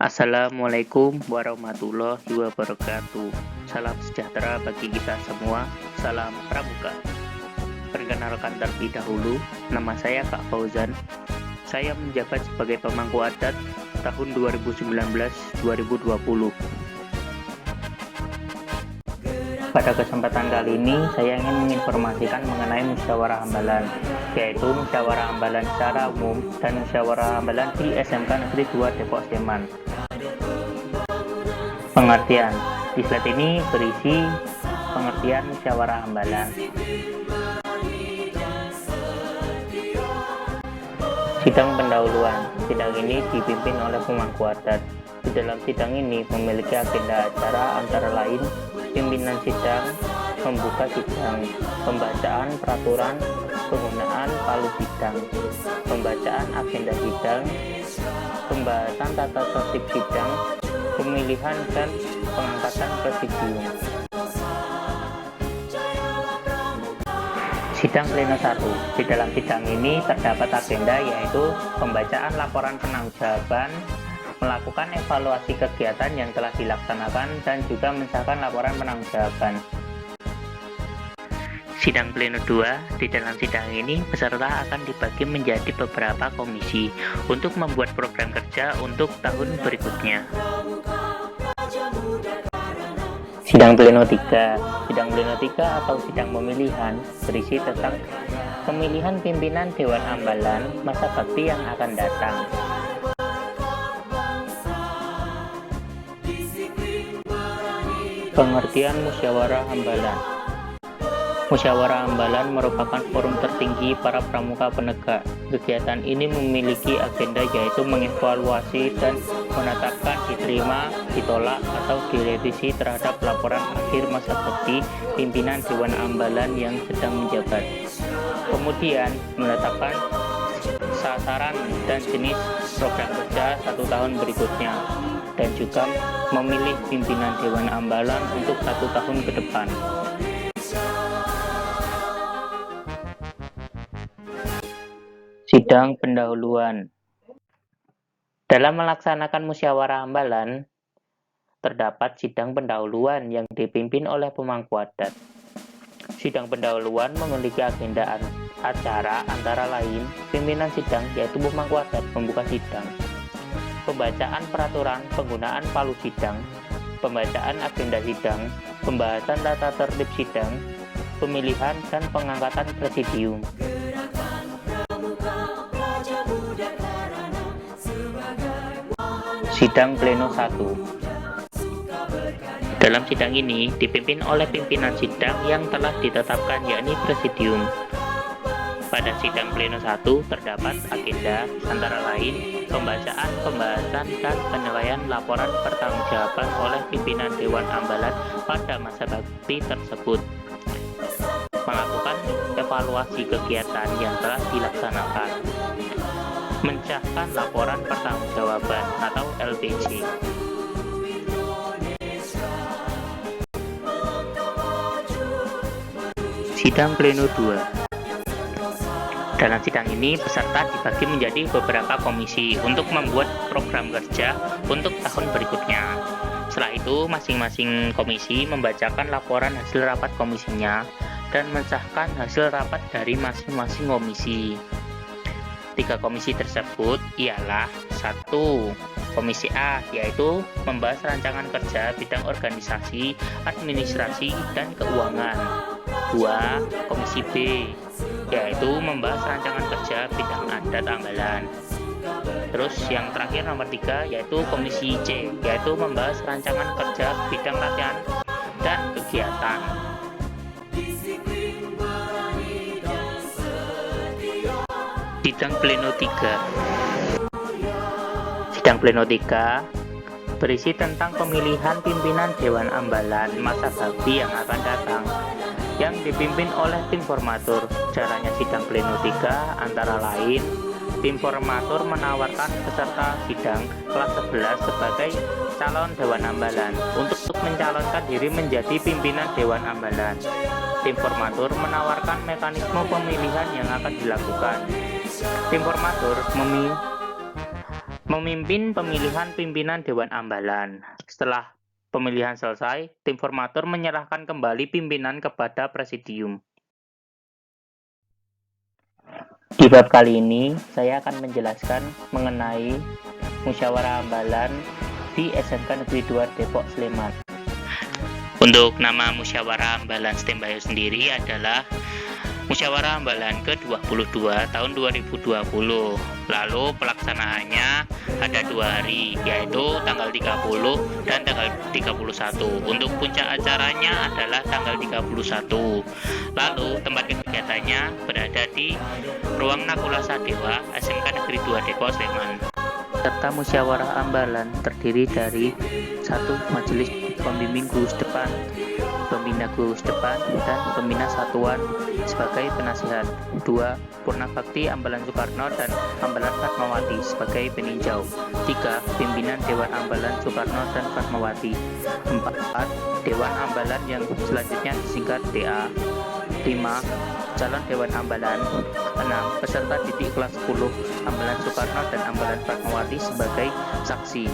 Assalamualaikum warahmatullahi wabarakatuh. Salam sejahtera bagi kita semua. Salam Pramuka. Perkenalkan terlebih dahulu, nama saya Kak Fauzan. Saya menjabat sebagai pemangku adat tahun 2019-2020. Pada kesempatan kali ini, saya ingin menginformasikan mengenai musyawarah hambalan, yaitu musyawarah hambalan secara umum dan musyawarah hambalan di SMK Negeri 2 Depok Sleman. Pengertian. Di slide ini berisi pengertian musyawarah hambalan. Sidang pendahuluan. Sidang ini dipimpin oleh pemangku adat. Di dalam sidang ini memiliki agenda acara antara lain pimpinan sidang, membuka sidang, pembacaan peraturan, penggunaan palu sidang, pembacaan agenda sidang, pembahasan tata tertib sidang, pemilihan dan pengangkatan presidium. Sidang pleno 1. Di dalam sidang ini terdapat agenda yaitu pembacaan laporan penanggung-jawaban, melakukan evaluasi kegiatan yang telah dilaksanakan, dan juga mensahkan laporan penanggung-jawaban. Sidang pleno 2. Di dalam sidang ini, peserta akan dibagi menjadi beberapa komisi untuk membuat program kerja untuk tahun berikutnya. Sidang pleno 3. Sidang pleno 3 atau sidang pemilihan berisi tentang pemilihan pimpinan Dewan Ambalan masa bakti yang akan datang. Pengertian musyawarah hambalan. Musyawarah hambalan merupakan forum tertinggi para pramuka penegak. Kegiatan ini memiliki agenda yaitu mengevaluasi dan menetapkan diterima, ditolak, atau direvisi terhadap laporan akhir masa bakti pimpinan Dewan Ambalan yang sedang menjabat. Kemudian menetapkan sasaran dan jenis program kerja 1 tahun berikutnya, dan juga memilih pimpinan Dewan Ambalan untuk 1 tahun ke depan. Sidang pendahuluan. Dalam melaksanakan musyawarah hambalan, terdapat sidang pendahuluan yang dipimpin oleh pemangku adat. Sidang pendahuluan memiliki agenda acara antara lain pimpinan sidang yaitu pemangku adat membuka sidang, pembacaan peraturan penggunaan palu sidang, pembacaan agenda sidang, pembahasan tata tertib sidang, pemilihan dan pengangkatan presidium. Sidang pleno 1. Dalam sidang ini dipimpin oleh pimpinan sidang yang telah ditetapkan yakni presidium. Pada sidang pleno 1 terdapat agenda antara lain pembacaan, pembahasan, dan penilaian laporan pertanggungjawaban oleh pimpinan Dewan Ambalan pada masa bakti tersebut, melakukan evaluasi kegiatan yang telah dilaksanakan, mensahkan laporan pertanggungjawaban atau LPJ. Sidang pleno 2. Dalam sidang ini, peserta dibagi menjadi beberapa komisi untuk membuat program kerja untuk tahun berikutnya. Setelah itu, masing-masing komisi membacakan laporan hasil rapat komisinya dan mensahkan hasil rapat dari masing-masing komisi. 3 komisi tersebut ialah 1. Komisi A, yaitu membahas rancangan kerja bidang organisasi, administrasi, dan keuangan. 2. Komisi B, yaitu membahas rancangan kerja bidang adat ambalan. Terus yang terakhir nomor 3 yaitu komisi C, yaitu membahas rancangan kerja bidang latihan dan kegiatan. Sidang pleno 3. Sidang pleno 3 berisi tentang pemilihan pimpinan Dewan Ambalan masa bakti yang akan datang, yang dipimpin oleh tim formatur. Caranya sidang pleno 3 antara lain, tim formatur menawarkan peserta sidang kelas 11 sebagai calon Dewan Ambalan untuk mencalonkan diri menjadi pimpinan Dewan Ambalan. Tim formatur menawarkan mekanisme pemilihan yang akan dilakukan. Tim formatur Memimpin pemilihan pimpinan Dewan Ambalan. Setelah pemilihan selesai, tim formatur menyerahkan kembali pimpinan kepada presidium. Di bab kali ini, saya akan menjelaskan mengenai musyawarah ambalan di SMK Negeri 2 Depok Sleman. Untuk nama musyawarah ambalan STEM Bayu sendiri adalah Musyawarah Ambalan ke-22 tahun 2020. Lalu pelaksanaannya ada 2 hari, yaitu tanggal 30 dan tanggal 31. Untuk puncak acaranya adalah tanggal 31. Lalu tempat kegiatannya berada di Ruang Nakula Sadewa, SMK Negeri 2 Depok Sleman. Serta musyawarah ambalan terdiri dari 1 majelis pembimbing gugus depan, pembina gugus depan, dan pembina satuan sebagai penasihat. 2 Purnabakti Ambalan Soekarno dan Ambalan Fatmawati sebagai peninjau. 3 Pimpinan Dewan Ambalan Soekarno dan Fatmawati. 4 Dewan Ambalan yang selanjutnya disingkat DA. 5 calon Dewan Ambalan. 6 peserta didik kelas 10 Ambalan Soekarno dan Ambalan Fatmawati sebagai saksi.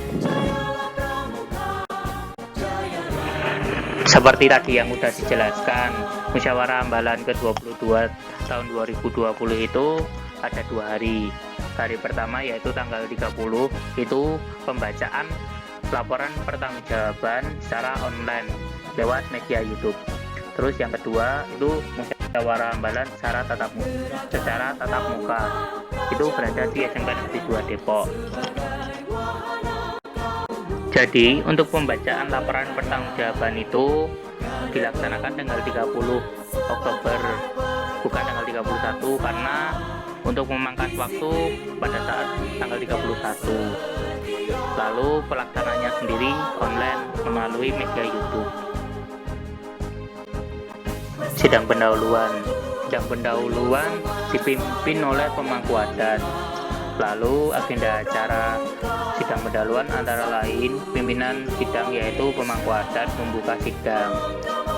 Seperti tadi yang sudah dijelaskan, musyawarah ambalan ke-22 tahun 2020 itu ada 2 hari. Hari pertama yaitu tanggal 30, itu pembacaan laporan pertanggungjawaban secara online lewat media YouTube. Terus yang kedua itu musyawarah ambalan secara tatap muka. Itu berada di SMK Negeri 2 Depok. Jadi, untuk pembacaan laporan pertanggungjawaban itu dilaksanakan tanggal 30 Oktober, bukan tanggal 31, karena untuk memangkas waktu pada saat tanggal 31. Lalu pelaksananya sendiri online melalui media YouTube. Sidang pendahuluan. Sidang pendahuluan dipimpin oleh pemangku adat. Lalu agenda acara sidang pendahuluan antara lain pimpinan sidang yaitu pemangku adat membuka sidang,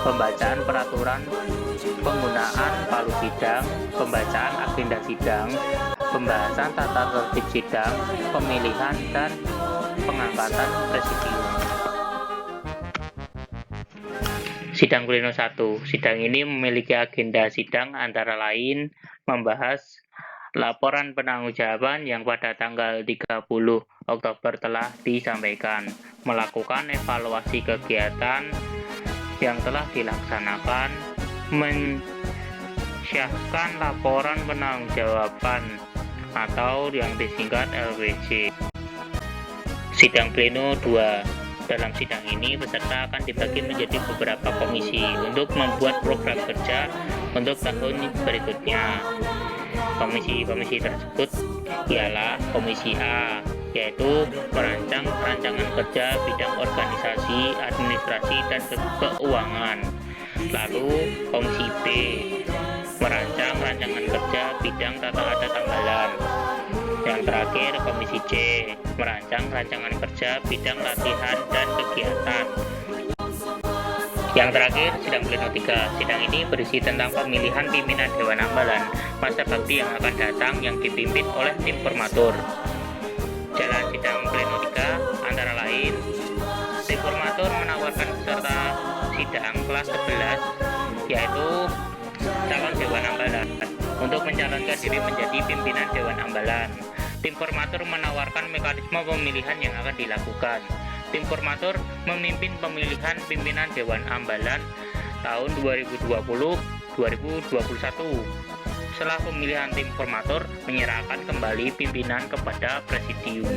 pembacaan peraturan penggunaan palu sidang, pembacaan agenda sidang, pembahasan tata tertib sidang, pemilihan dan pengangkatan presidium. Sidang pleno 1. Sidang ini memiliki agenda sidang antara lain membahas laporan penangguhjawaban yang pada tanggal 30 Oktober telah disampaikan, melakukan evaluasi kegiatan yang telah dilaksanakan, mensyahkan laporan penangguhjawaban atau yang disingkat LPJ. Sidang pleno 2. Dalam sidang ini peserta akan dibagi menjadi beberapa komisi untuk membuat program kerja untuk tahun berikutnya. Komisi-komisi tersebut ialah Komisi A, yaitu merancang rancangan kerja bidang organisasi, administrasi, dan keuangan. Lalu Komisi B, merancang rancangan kerja bidang tata adat ambalan. Yang terakhir Komisi C, merancang rancangan kerja bidang latihan dan kegiatan. Yang terakhir, sidang pleno 3. Sidang ini berisi tentang pemilihan pimpinan Dewan Ambalan masa bakti yang akan datang yang dipimpin oleh tim formatur. Jalan sidang pleno 3 antara lain, tim formatur menawarkan peserta sidang kelas 11 yaitu calon Dewan Ambalan untuk mencalonkan diri menjadi pimpinan Dewan Ambalan. Tim formatur menawarkan mekanisme pemilihan yang akan dilakukan. Tim formatur memimpin pemilihan pimpinan Dewan Ambalan tahun 2020-2021. Setelah pemilihan tim formatur menyerahkan kembali pimpinan kepada presidium.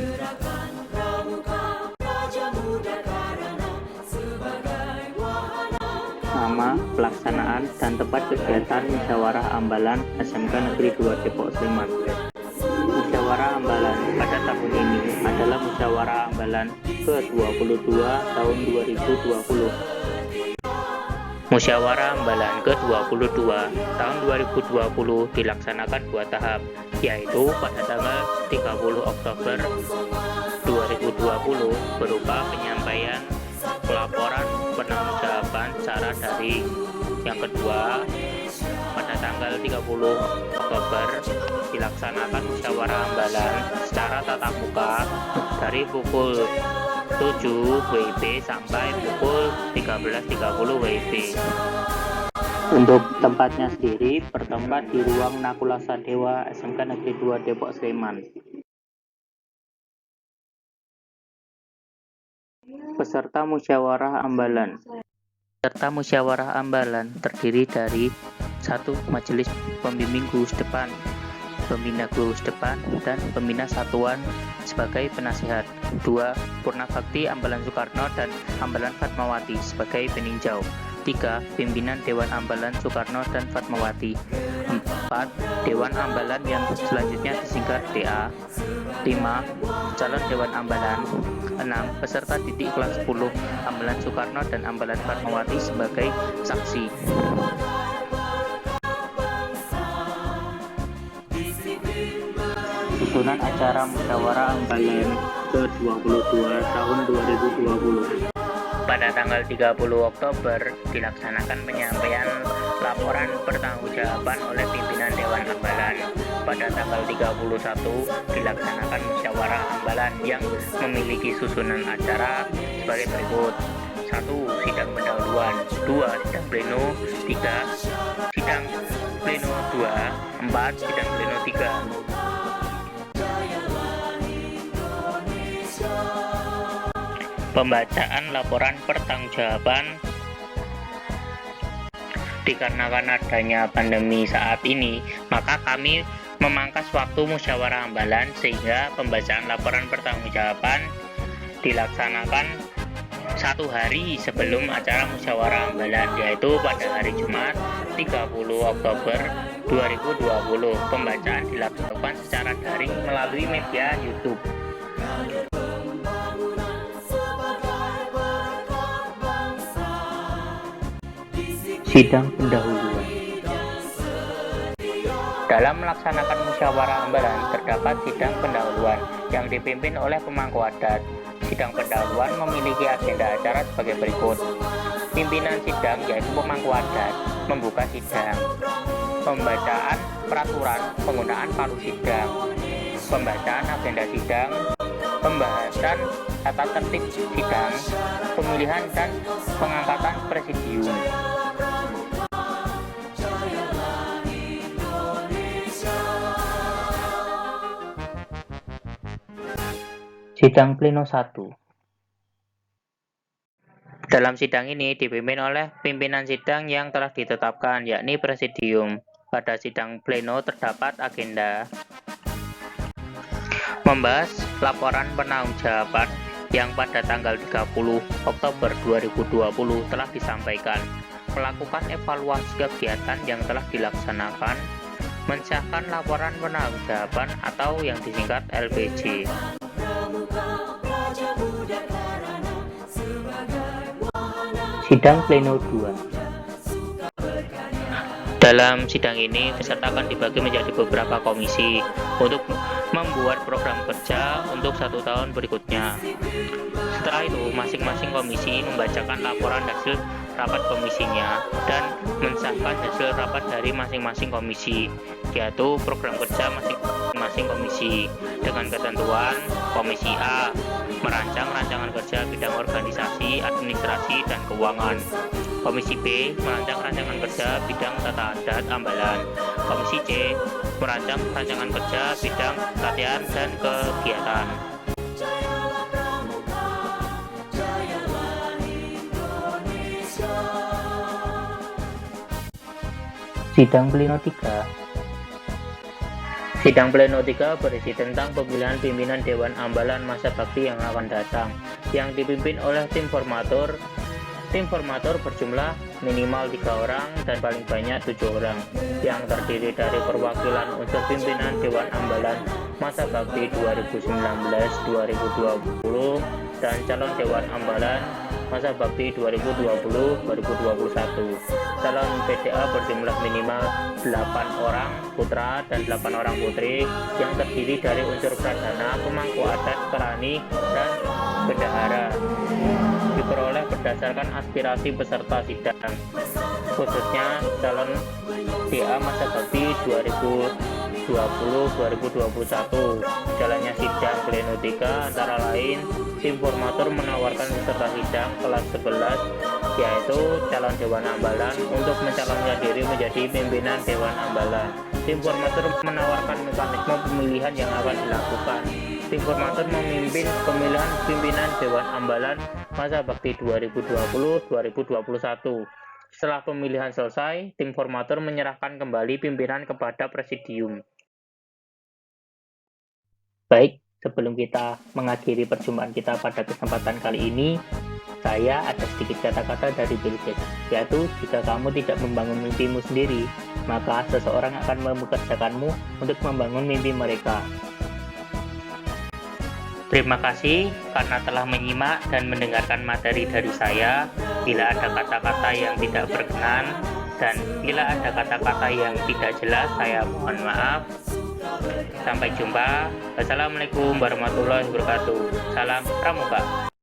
Nama, pelaksanaan, dan tempat kegiatan musyawarah ambalan SMK Negeri 2 Depok Sleman. Musyawarah ambalan pada tahun ini adalah musyawarah ambalan ke-22 tahun 2020. Musyawarah ambalan ke-22 tahun 2020 dilaksanakan 2 tahap, yaitu pada tanggal 30 Oktober 2020 berupa penyampaian pelaporan penangguhjawaban secara daring. Yang kedua, pada tanggal tanggal 30 Oktober dilaksanakan musyawarah ambalan secara tatap muka dari pukul 7 WIB sampai pukul 13.30 WIB. Untuk tempatnya sendiri bertempat di ruang Nakula Sadewa SMK Negeri 2 Depok Sleman. Peserta musyawarah ambalan. Peserta musyawarah ambalan terdiri dari 1. Majelis pembimbing gugus depan, pembina gugus depan, dan pembina satuan sebagai penasihat. 2. Purna Bakti Ambalan Soekarno dan Ambalan Fatmawati sebagai peninjau. 3. Pimpinan Dewan Ambalan Soekarno dan Fatmawati. 4. Dewan Ambalan yang selanjutnya disingkat DA. 5. Calon Dewan Ambalan. 6. Peserta didik kelas 10 Ambalan Soekarno dan Ambalan Fatmawati sebagai saksi. Susunan acara musyawarah ambalan ke-22 tahun 2020. Pada tanggal 30 Oktober dilaksanakan penyampaian laporan pertanggungjawaban oleh pimpinan Dewan Ambalan. Pada tanggal 31 dilaksanakan musyawarah ambalan yang memiliki susunan acara sebagai berikut. 1. Sidang pendahuluan. 2. Sidang pleno. 3. Sidang pleno 2. 4. Sidang pleno 3. Pembacaan laporan pertanggungjawaban. Dikarenakan adanya pandemi saat ini, maka kami memangkas waktu musyawarah ambalan sehingga pembacaan laporan pertanggungjawaban dilaksanakan 1 hari sebelum acara musyawarah ambalan, yaitu pada hari Jumat 30 Oktober 2020. Pembacaan dilakukan secara daring melalui media YouTube. Sidang pendahuluan. Dalam melaksanakan musyawarah ambalan terdapat sidang pendahuluan yang dipimpin oleh pemangku adat. Sidang pendahuluan memiliki agenda acara sebagai berikut. Pimpinan sidang yaitu pemangku adat membuka sidang. Pembacaan peraturan penggunaan palu sidang. Pembacaan agenda sidang. Pembahasan tata tertib sidang. Pemilihan dan pengangkatan presidium. Sidang pleno 1. Dalam sidang ini dipimpin oleh pimpinan sidang yang telah ditetapkan, yakni presidium. Pada sidang pleno terdapat agenda membahas laporan penanggung-jawaban yang pada tanggal 30 Oktober 2020 telah disampaikan, melakukan evaluasi kegiatan yang telah dilaksanakan, mensahkan laporan penanggung-jawaban atau yang disingkat LPJ. Sidang pleno 2. Dalam sidang ini peserta akan dibagi menjadi beberapa komisi untuk membuat program kerja untuk 1 tahun berikutnya. Setelah itu masing-masing komisi membacakan laporan hasil rapat komisinya dan mensahkan hasil rapat dari masing-masing komisi, yaitu program kerja masing-masing komisi dengan ketentuan. Komisi A merancang rancangan kerja bidang organisasi, administrasi, dan keuangan. Komisi B merancang rancangan kerja bidang tata adat ambalan. Komisi C merancang rancangan kerja bidang latihan dan kegiatan. Sidang pleno 3. Sidang pleno 3 berisi tentang pemilihan pimpinan Dewan Ambalan masa bakti yang akan datang, yang dipimpin oleh tim formatur. Tim formatur berjumlah minimal 3 orang dan paling banyak 7 orang, yang terdiri dari perwakilan unsur pimpinan Dewan Ambalan masa bakti 2019-2020 dan calon Dewan Ambalan masa bakti 2020-2021. Calon PDA berjumlah minimal 8 orang putra dan 8 orang putri, yang terdiri dari unsur pradana, pemangku adat, kerani, dan bendahara. diperoleh berdasarkan aspirasi peserta sidang, khususnya calon DA masa bakti 2020-2021. Jalannya sidang pleno 3 antara lain, tim formatur menawarkan peserta sidang kelas 11, yaitu calon Dewan Ambalan, untuk mencalonkan diri menjadi pimpinan Dewan Ambalan. Tim formatur menawarkan mekanisme pemilihan yang akan dilakukan. Tim formatur memimpin pemilihan pimpinan Dewan Ambalan masa bakti 2020-2021. Setelah pemilihan selesai, tim formatur menyerahkan kembali pimpinan kepada presidium. Baik, sebelum kita mengakhiri perjumpaan kita pada kesempatan kali ini, saya ada sedikit kata-kata dari Bill Gates, yaitu jika kamu tidak membangun mimpimu sendiri, maka seseorang akan mempekerjakanmu untuk membangun mimpi mereka. Terima kasih karena telah menyimak dan mendengarkan materi dari saya. Bila ada kata-kata yang tidak berkenan dan bila ada kata-kata yang tidak jelas, saya mohon maaf. Sampai jumpa. Wassalamualaikum warahmatullahi wabarakatuh. Salam Pramuka.